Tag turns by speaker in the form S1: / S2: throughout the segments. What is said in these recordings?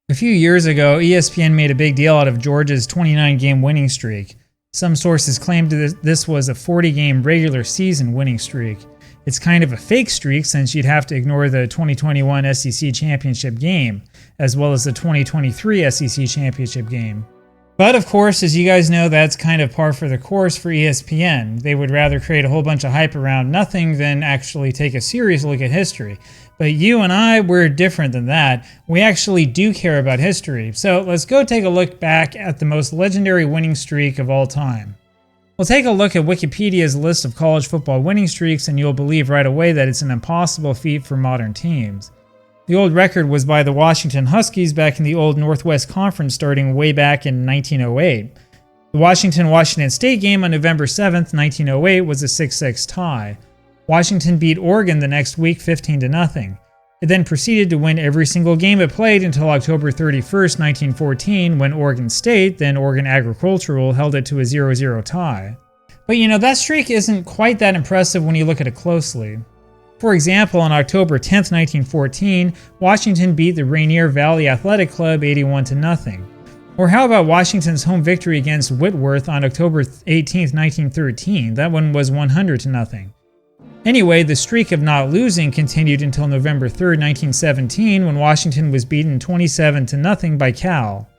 S1: A few years ago, ESPN made a big deal out of Georgia's 29-game winning streak. Some sources claimed that this was a 40-game regular season winning streak. It's kind of a fake streak since you'd have to ignore the 2021 SEC Championship game, as well as the 2023 SEC Championship game. But of course, as you guys know, that's kind of par for the course for ESPN. They would rather create a whole bunch of hype around nothing than actually take a serious look at history. But you and I, we're different than that. We actually do care about history. So let's go take a look back at the most legendary winning streak of all time. We'll take a look at Wikipedia's list of college football winning streaks, and you'll believe right away that it's an impossible feat for modern teams. The old record was by the Washington Huskies back in the old Northwest Conference starting way back in 1908. The Washington State game on November 7th, 1908 was a 6-6 tie. Washington beat Oregon the next week 15-0. It then proceeded to win every single game it played until October 31st, 1914, when Oregon State, then Oregon Agricultural, held it to a 0-0 tie. But you know, that streak isn't quite that impressive when you look at it closely. For example, on October 10th, 1914, Washington beat the Rainier Valley Athletic Club 81-0. Or how about Washington's home victory against Whitworth on October 18th, 1913? That one was 100-0. Anyway, the streak of not losing continued until November 3rd, 1917, when Washington was beaten 27-0 by Cal.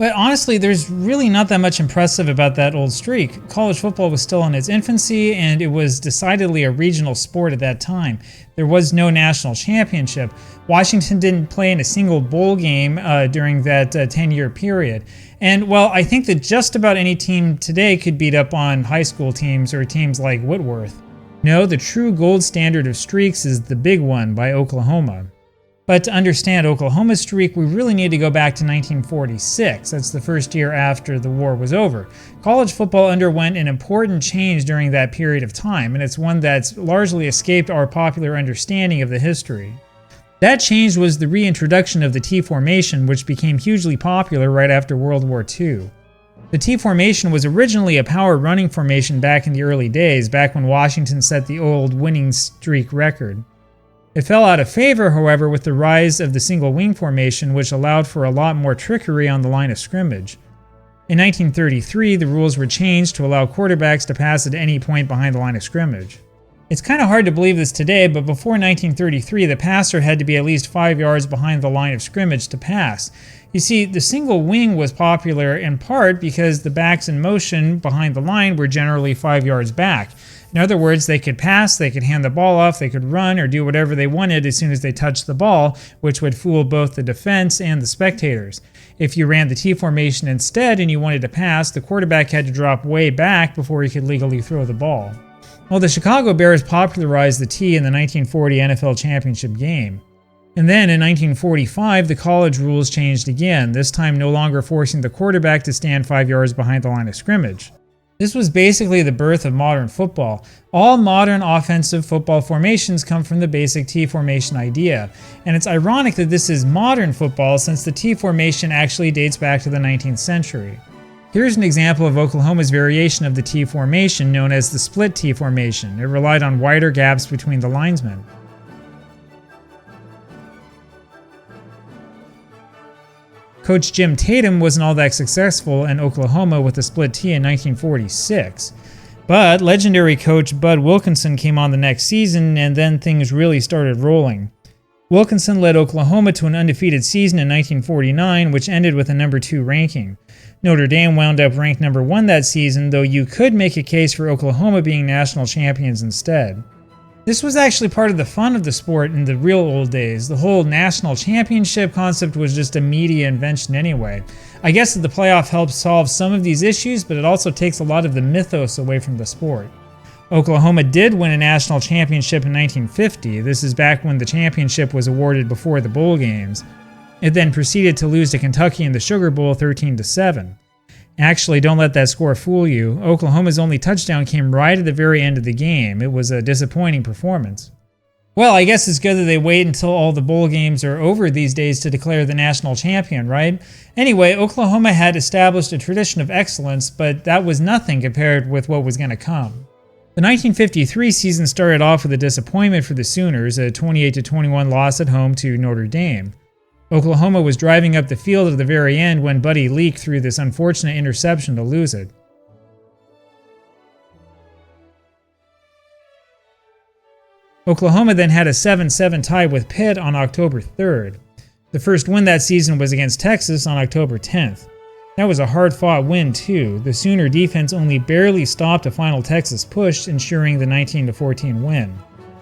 S1: But honestly, there's really not that much impressive about that old streak. College football was still in its infancy, and it was decidedly a regional sport at that time. There was no national championship. Washington didn't play in a single bowl game during that 10-year period. And well, I think that just about any team today could beat up on high school teams or teams like Whitworth. No, the true gold standard of streaks is the big one by Oklahoma. But to understand Oklahoma's streak, we really need to go back to 1946. That's the first year after the war was over. College football underwent an important change during that period of time, and it's one that's largely escaped our popular understanding of the history. That change was the reintroduction of the T formation, which became hugely popular right after World War II. The T formation was originally a power running formation back in the early days, back when Washington set the old winning streak record. It fell out of favor, however, with the rise of the single wing formation, which allowed for a lot more trickery on the line of scrimmage. In 1933, the rules were changed to allow quarterbacks to pass at any point behind the line of scrimmage. It's kind of hard to believe this today, but before 1933, the passer had to be at least 5 yards behind the line of scrimmage to pass. You see, the single wing was popular in part because the backs in motion behind the line were generally 5 yards back. In other words, they could pass, they could hand the ball off, they could run or do whatever they wanted as soon as they touched the ball, which would fool both the defense and the spectators. If you ran the T formation instead and you wanted to pass, the quarterback had to drop way back before he could legally throw the ball. Well, the Chicago Bears popularized the T in the 1940 NFL Championship game. And then in 1945, the college rules changed again, this time no longer forcing the quarterback to stand 5 yards behind the line of scrimmage. This was basically the birth of modern football. All modern offensive football formations come from the basic T formation idea, and it's ironic that this is modern football since the T formation actually dates back to the 19th century. Here's an example of Oklahoma's variation of the T formation known as the split T formation. It relied on wider gaps between the linesmen. Coach Jim Tatum wasn't all that successful in Oklahoma with the split T in 1946. But legendary coach Bud Wilkinson came on the next season, and then things really started rolling. Wilkinson led Oklahoma to an undefeated season in 1949, which ended with a number 2 ranking. Notre Dame wound up ranked number 1 that season, though you could make a case for Oklahoma being national champions instead. This was actually part of the fun of the sport in the real old days. The whole national championship concept was just a media invention anyway. I guess that the playoff helps solve some of these issues, but it also takes a lot of the mythos away from the sport. Oklahoma did win a national championship in 1950. This is back when the championship was awarded before the bowl games. It then proceeded to lose to Kentucky in the Sugar Bowl 13-7. Actually, don't let that score fool you. Oklahoma's only touchdown came right at the very end of the game. It was a disappointing performance. Well, I guess it's good that they wait until all the bowl games are over these days to declare the national champion, right? Anyway, Oklahoma had established a tradition of excellence, but that was nothing compared with what was going to come. The 1953 season started off with a disappointment for the Sooners, a 28-21 loss at home to Notre Dame. Oklahoma was driving up the field at the very end when Buddy Leak threw this unfortunate interception to lose it. Oklahoma then had a 7-7 tie with Pitt on October 3rd. The first win that season was against Texas on October 10th. That was a hard-fought win too. The Sooner defense only barely stopped a final Texas push, ensuring the 19-14 win.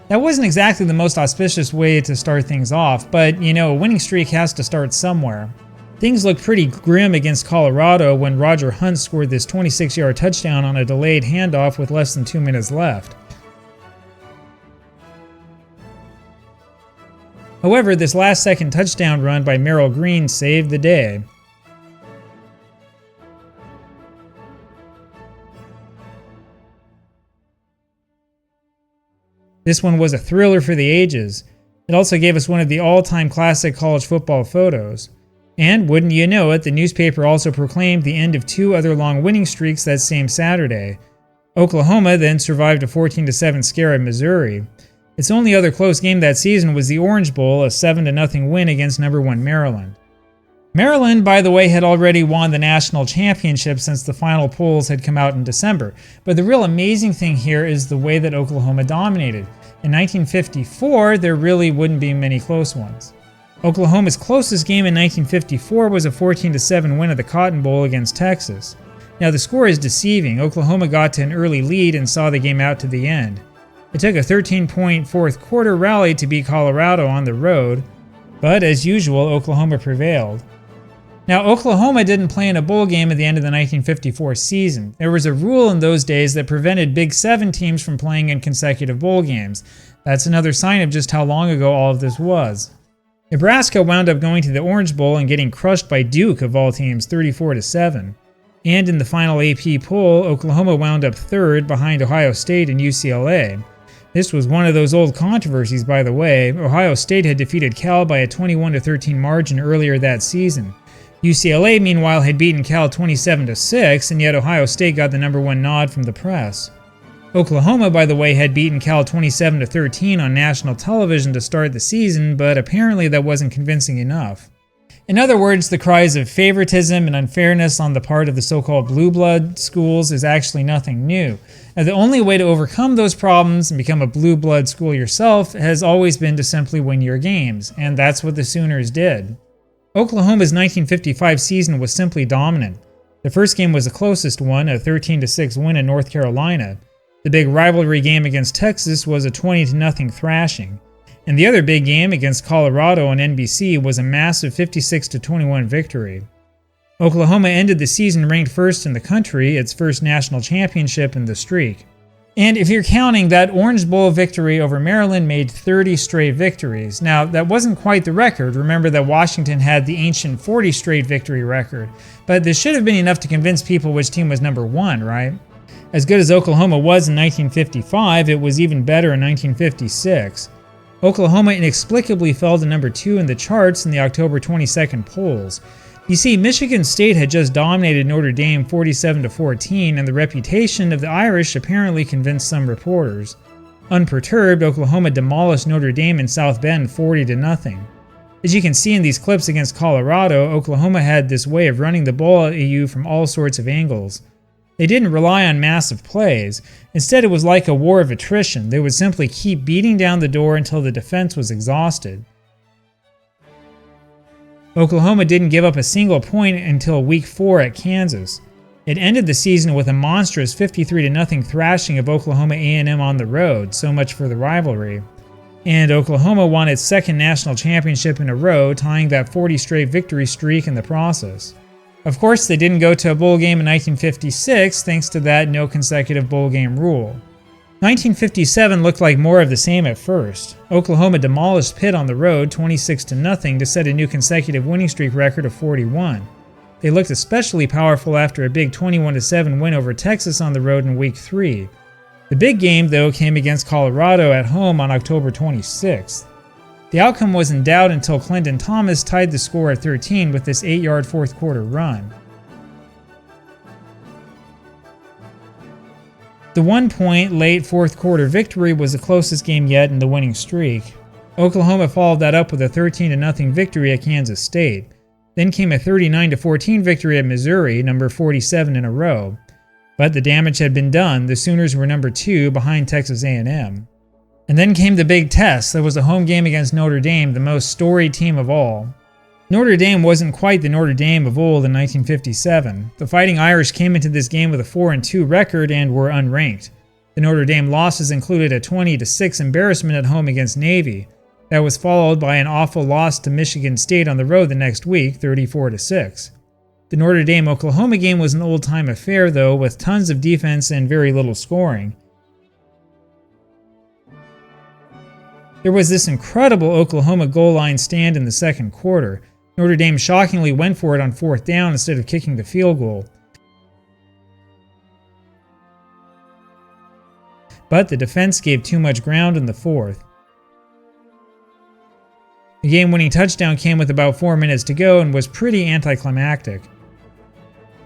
S1: That wasn't exactly the most auspicious way to start things off, but you know, a winning streak has to start somewhere. Things looked pretty grim against Colorado when Roger Hunt scored this 26-yard touchdown on a delayed handoff with less than 2 minutes left. However, this last-second touchdown run by Merrill Green saved the day. This one was a thriller for the ages. It also gave us one of the all-time classic college football photos. And wouldn't you know it, the newspaper also proclaimed the end of 2 other long winning streaks that same Saturday. Oklahoma then survived a 14-7 scare at Missouri. Its only other close game that season was the Orange Bowl, a 7-0 win against number 1 Maryland. Maryland, by the way, had already won the national championship since the final polls had come out in December. But the real amazing thing here is the way that Oklahoma dominated. In 1954, there really wouldn't be many close ones. Oklahoma's closest game in 1954 was a 14-7 win at the Cotton Bowl against Texas. Now the score is deceiving. Oklahoma got to an early lead and saw the game out to the end. It took a 13-point fourth quarter rally to beat Colorado on the road, but as usual, Oklahoma prevailed. Now, Oklahoma didn't play in a bowl game at the end of the 1954 season. There was a rule in those days that prevented Big 7 teams from playing in consecutive bowl games. That's another sign of just how long ago all of this was. Nebraska wound up going to the Orange Bowl and getting crushed by Duke, of all teams, 34-7. And in the final AP poll, Oklahoma wound up 3rd behind Ohio State and UCLA. This was one of those old controversies, by the way. Ohio State had defeated Cal by a 21-13 margin earlier that season. UCLA, meanwhile, had beaten Cal 27-6, and yet Ohio State got the number 1 nod from the press. Oklahoma, by the way, had beaten Cal 27-13 on national television to start the season, but apparently that wasn't convincing enough. In other words, the cries of favoritism and unfairness on the part of the so-called blue blood schools is actually nothing new. Now, the only way to overcome those problems and become a blue blood school yourself has always been to simply win your games, and that's what the Sooners did. Oklahoma's 1955 season was simply dominant. The first game was the closest one, a 13-6 win in North Carolina. The big rivalry game against Texas was a 20-0 thrashing. And the other big game against Colorado on NBC was a massive 56-21 victory. Oklahoma ended the season ranked first in the country, its first national championship in the streak. And if you're counting, that Orange Bowl victory over Maryland made 30 straight victories. Now, that wasn't quite the record. Remember that Washington had the ancient 40 straight victory record. But this should have been enough to convince people which team was number 1, right? As good as Oklahoma was in 1955, it was even better in 1956. Oklahoma inexplicably fell to number 2 in the charts in the October 22nd polls. You see, Michigan State had just dominated Notre Dame 47-14, and the reputation of the Irish apparently convinced some reporters. Unperturbed, Oklahoma demolished Notre Dame in South Bend 40-0. As you can see in these clips against Colorado, Oklahoma had this way of running the ball at you from all sorts of angles. They didn't rely on massive plays. Instead, it was like a war of attrition. They would simply keep beating down the door until the defense was exhausted. Oklahoma didn't give up a single point until Week 4 at Kansas. It ended the season with a monstrous 53-0 thrashing of Oklahoma A&M on the road, so much for the rivalry. And Oklahoma won its second national championship in a row, tying that 40 straight victory streak in the process. Of course, they didn't go to a bowl game in 1956 thanks to that no consecutive bowl game rule. 1957 looked like more of the same at first. Oklahoma demolished Pitt on the road 26-0 to set a new consecutive winning streak record of 41. They looked especially powerful after a big 21-7 win over Texas on the road in Week 3. The big game, though, came against Colorado at home on October 26th. The outcome was in doubt until Clinton Thomas tied the score at 13 with this 8-yard fourth quarter run. The 1-point late fourth quarter victory was the closest game yet in the winning streak. Oklahoma followed that up with a 13-0 victory at Kansas State. Then came a 39-14 victory at Missouri, number 47 in a row. But the damage had been done. The Sooners were number 2 behind Texas A&M. And then came the big test. That was a home game against Notre Dame, the most storied team of all. Notre Dame wasn't quite the Notre Dame of old in 1957. The Fighting Irish came into this game with a 4-2 record and were unranked. The Notre Dame losses included a 20-6 embarrassment at home against Navy. That was followed by an awful loss to Michigan State on the road the next week, 34-6. The Notre Dame-Oklahoma game was an old-time affair, though, with tons of defense and very little scoring. There was this incredible Oklahoma goal line stand in the second quarter. Notre Dame shockingly went for it on 4th down instead of kicking the field goal. But the defense gave too much ground in the 4th. The game-winning touchdown came with about 4 minutes to go and was pretty anticlimactic.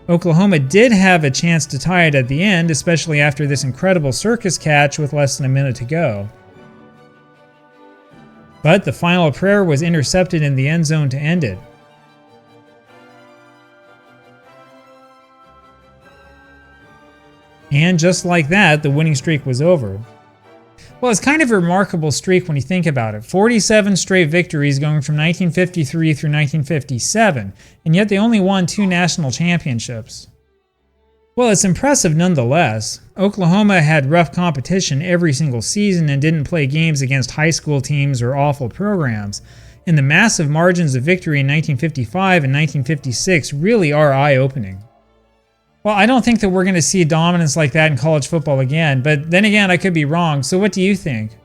S1: Oklahoma did have a chance to tie it at the end, especially after this incredible circus catch with less than a minute to go. But the final prayer was intercepted in the end zone to end it. And just like that, the winning streak was over. Well, it's kind of a remarkable streak when you think about it. 47 straight victories going from 1953 through 1957, and yet they only won 2 national championships. Well, it's impressive nonetheless. Oklahoma had rough competition every single season and didn't play games against high school teams or awful programs. And the massive margins of victory in 1955 and 1956 really are eye-opening. Well, I don't think that we're going to see dominance like that in college football again, but then again, I could be wrong. So what do you think?